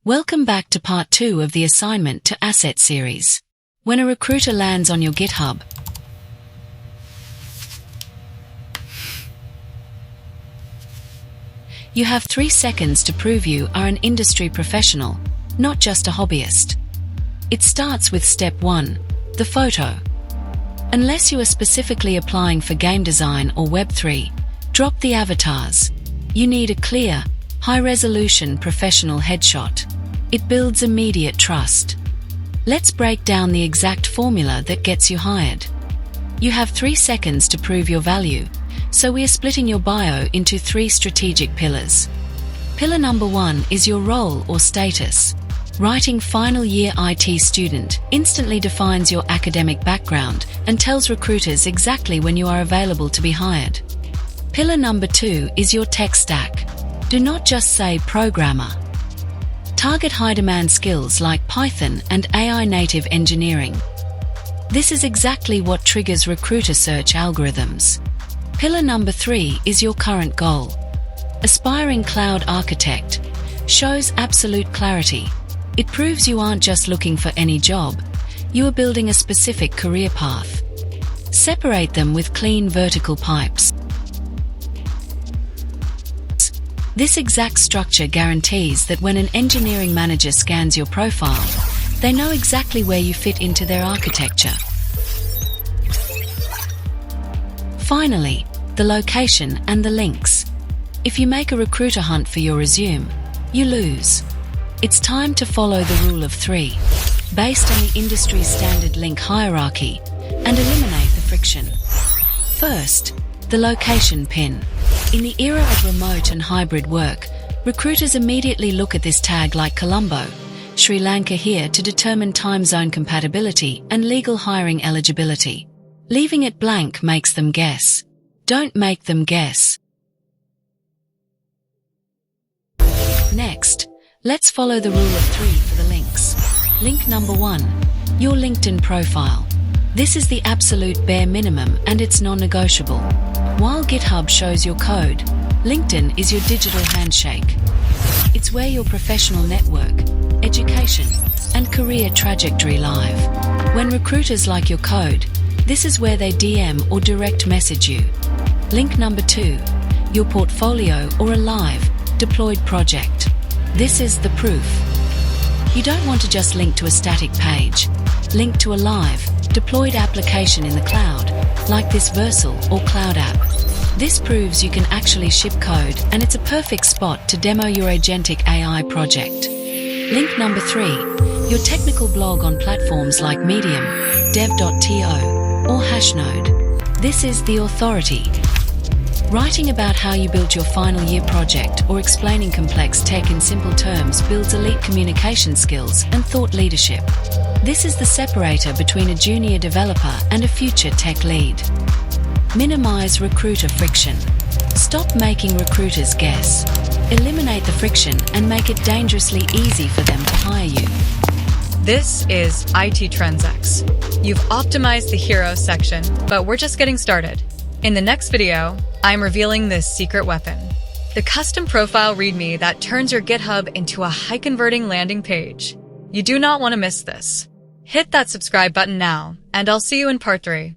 Welcome back to part 2 of the assignment to asset series. When a recruiter lands on your GitHub, you have 3 seconds to prove you are an industry professional, not just a hobbyist. It starts with step 1, the photo. Unless you are specifically applying for game design or Web3, drop the avatars. You need a clear, high-resolution professional headshot. It builds immediate trust. Let's break down the exact formula that gets you hired. You have 3 seconds to prove your value, so we are splitting your bio into 3 strategic pillars. Pillar number 1 is your role or status. Writing final year IT student instantly defines your academic background and tells recruiters exactly when you are available to be hired. Pillar number 2 is your tech stack. Do not just say programmer. Target high-demand skills like Python and AI native engineering. This is exactly what triggers recruiter search algorithms. Pillar number 3 is your current goal. Aspiring cloud architect shows absolute clarity. It proves you aren't just looking for any job, you are building a specific career path. Separate them with clean vertical pipes. This exact structure guarantees that when an engineering manager scans your profile, they know exactly where you fit into their architecture. Finally, the location and the links. If you make a recruiter hunt for your resume, you lose. It's time to follow the rule of 3, based on the industry standard link hierarchy, and eliminate the friction. First, the location pin. In the era of remote and hybrid work, recruiters immediately look at this tag like Colombo, Sri Lanka here to determine time zone compatibility and legal hiring eligibility. Leaving it blank makes them guess. Don't make them guess. Next, let's follow the rule of 3 for the links. Link number 1, your LinkedIn profile. This is the absolute bare minimum and it's non-negotiable. While GitHub shows your code, LinkedIn is your digital handshake. It's where your professional network, education, and career trajectory live. When recruiters like your code, this is where they DM or direct message you. Link number 2, your portfolio or a live, deployed project. This is the proof. You don't want to just link to a static page. Link to a live, deployed application in the cloud, like this Versal or Cloud app. This proves you can actually ship code, and it's a perfect spot to demo your agentic AI project. Link number 3, your technical blog on platforms like Medium, dev.to, or Hashnode. This is the authority. Writing about how you built your final year project or explaining complex tech in simple terms builds elite communication skills and thought leadership. This is the separator between a junior developer and a future tech lead. Minimize recruiter friction. Stop making recruiters guess. Eliminate the friction and make it dangerously easy for them to hire you. This is ittrends-x. You've optimized the hero section, but we're just getting started. In the next video, I'm revealing this secret weapon, the custom profile README that turns your GitHub into a high-converting landing page. You do not want to miss this. Hit that subscribe button now, and I'll see you in part 3.